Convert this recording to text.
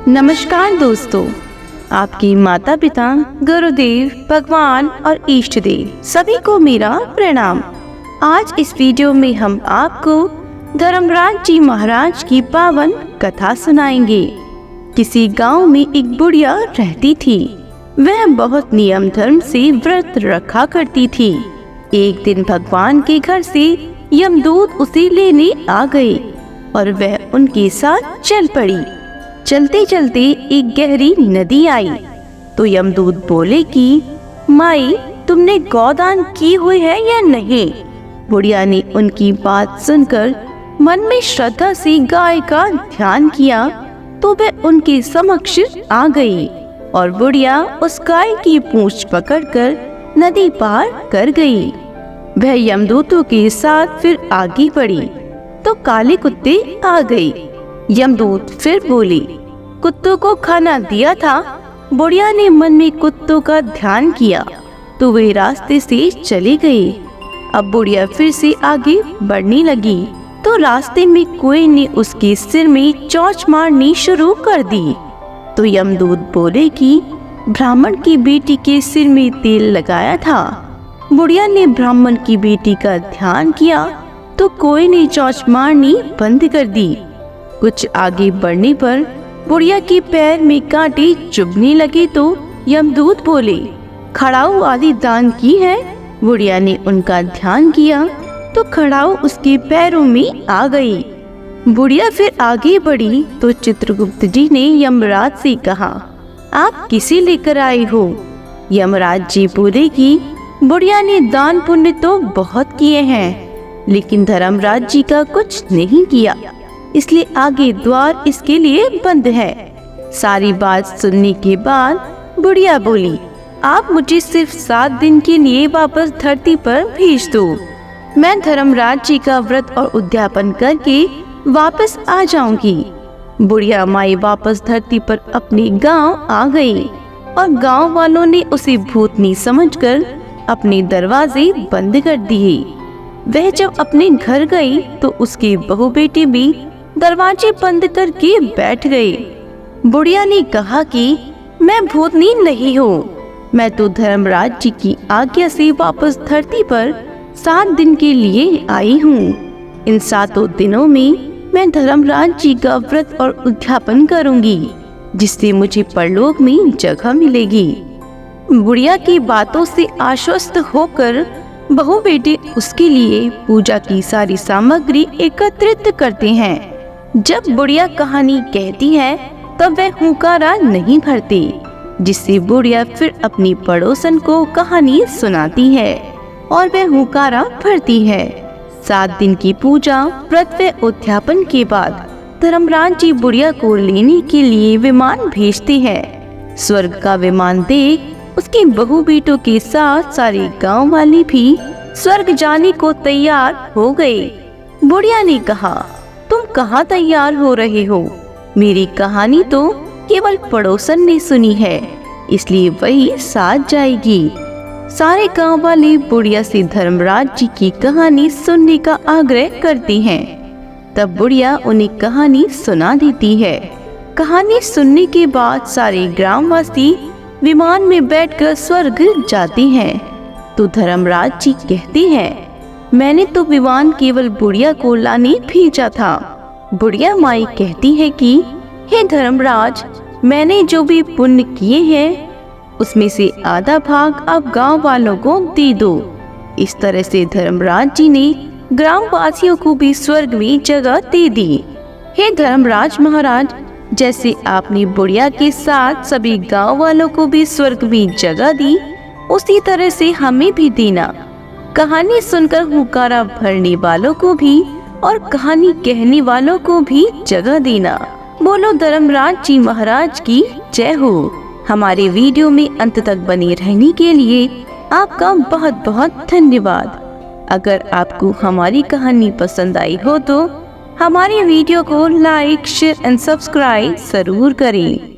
नमस्कार दोस्तों, आपकी माता पिता, गुरुदेव, भगवान और इष्ट देव सभी को मेरा प्रणाम। आज इस वीडियो में हम आपको धर्मराज जी महाराज की पावन कथा सुनाएंगे। किसी गांव में एक बुढ़िया रहती थी। वह बहुत नियम धर्म से व्रत रखा करती थी। एक दिन भगवान के घर से यमदूत उसे लेने आ गए और वह उनके साथ चल पड़ी। चलते चलते एक गहरी नदी आई तो यमदूत बोले कि माई, तुमने गौदान की हुई है या नहीं? बुढ़िया ने उनकी बात सुनकर मन में श्रद्धा से गाय का ध्यान किया तो वह उनके समक्ष आ गई और बुढ़िया उस गाय की पूंछ पकड़कर नदी पार कर गई। वह यमदूतों के साथ फिर आगे बढ़ी तो काले कुत्ते आ गए। यमदूत फिर बोले, कुत्तों को खाना दिया था? बुढ़िया ने मन में कुत्तों का ध्यान किया तो वे रास्ते से चले गए। अब बुढ़िया फिर से आगे बढ़ने लगी तो रास्ते में कोई ने उसके सिर में चोंच मारनी शुरू कर दी। तो यमदूत बोले कि ब्राह्मण की बेटी के सिर में तेल लगाया था। बुढ़िया ने ब्राह्मण की बेटी का ध्यान किया तो कोई ने चोंच मारनी बंद कर दी। कुछ आगे बढ़ने पर बुढ़िया के पैर में कांटे चुभने लगे तो यमदूत बोले, खड़ाऊ आदि दान की है? बुढ़िया ने उनका ध्यान किया तो खड़ाऊ उसके पैरों में आ गई। बुढ़िया फिर आगे बढ़ी तो चित्रगुप्त जी ने यमराज से कहा, आप किसे लेकर आए हो? यमराज जी बोले कि बुढ़िया ने दान पुण्य तो बहुत किए हैं, लेकिन धर्मराज जी का कुछ नहीं किया, इसलिए आगे द्वार इसके लिए बंद है। सारी बात सुनने के बाद बुढ़िया बोली, आप मुझे सिर्फ 7 दिन के लिए वापस धरती पर भेज दो। मैं धर्मराज जी का व्रत और उद्यापन करके वापस आ जाऊंगी। बुढ़िया माई वापस धरती पर अपने गांव आ गई और गांव वालों ने उसे भूतनी समझकर अपने दरवाजे बंद कर दिए। वह जब अपने घर गई तो उसके बहू बेटे भी दरवाजे बंद करके बैठ गए। बुढ़िया ने कहा कि मैं भूतनी नहीं हूँ, मैं तो धर्मराज जी की आज्ञा से वापस धरती पर 7 दिन के लिए आई हूँ। इन 7 दिनों में मैं धर्मराज जी का व्रत और उद्यापन करूँगी, जिससे मुझे परलोक में जगह मिलेगी। बुढ़िया की बातों से आश्वस्त होकर बहू बेटे उसके लिए पूजा की सारी सामग्री एकत्रित करते हैं। जब बुढ़िया कहानी कहती है तब वह हुंकारा नहीं भरती, जिससे बुढ़िया फिर अपनी पड़ोसन को कहानी सुनाती है और वह हुंकारा भरती है। 7 दिन की पूजा व्रत व उद्यापन के बाद धर्मराज जी बुढ़िया को लेने के लिए विमान भेजते हैं। स्वर्ग का विमान देख उसके बहू बेटों के साथ सारे गांव वाले भी स्वर्ग जाने को तैयार हो गए। बुढ़िया ने कहा, तुम कहाँ तैयार हो रहे हो? मेरी कहानी तो केवल पड़ोसन ने सुनी है, इसलिए वही साथ जाएगी। सारे गांव वाले बुढ़िया से धर्मराज जी की कहानी सुनने का आग्रह करते हैं। तब बुढ़िया उन्हें कहानी सुना देती है। कहानी सुनने के बाद सारे ग्रामवासी विमान में बैठकर स्वर्ग जाते हैं। तो धर्मराज जी कहते हैं, मैंने तो विमान केवल बुढ़िया को लाने भेजा था। बुढ़िया माई कहती है कि हे धर्मराज, मैंने जो भी पुण्य किए हैं उसमें से आधा भाग अब गांव वालों को दे दो। इस तरह से धर्मराज जी ने ग्रामवासियों को भी स्वर्ग में जगह दे दी। हे धर्मराज महाराज, जैसे आपने बुढ़िया के साथ सभी गांव वालों को भी स्वर्ग में जगह दी, उसी तरह से हमें भी देना। कहानी सुनकर हुंकारा भरने वालों को भी और कहानी कहने वालों को भी जगह देना। बोलो धर्मराज जी महाराज की जय हो। हमारे वीडियो में अंत तक बने रहने के लिए आपका बहुत बहुत धन्यवाद। अगर आपको हमारी कहानी पसंद आई हो तो हमारी वीडियो को लाइक, शेयर एंड सब्सक्राइब जरूर करें।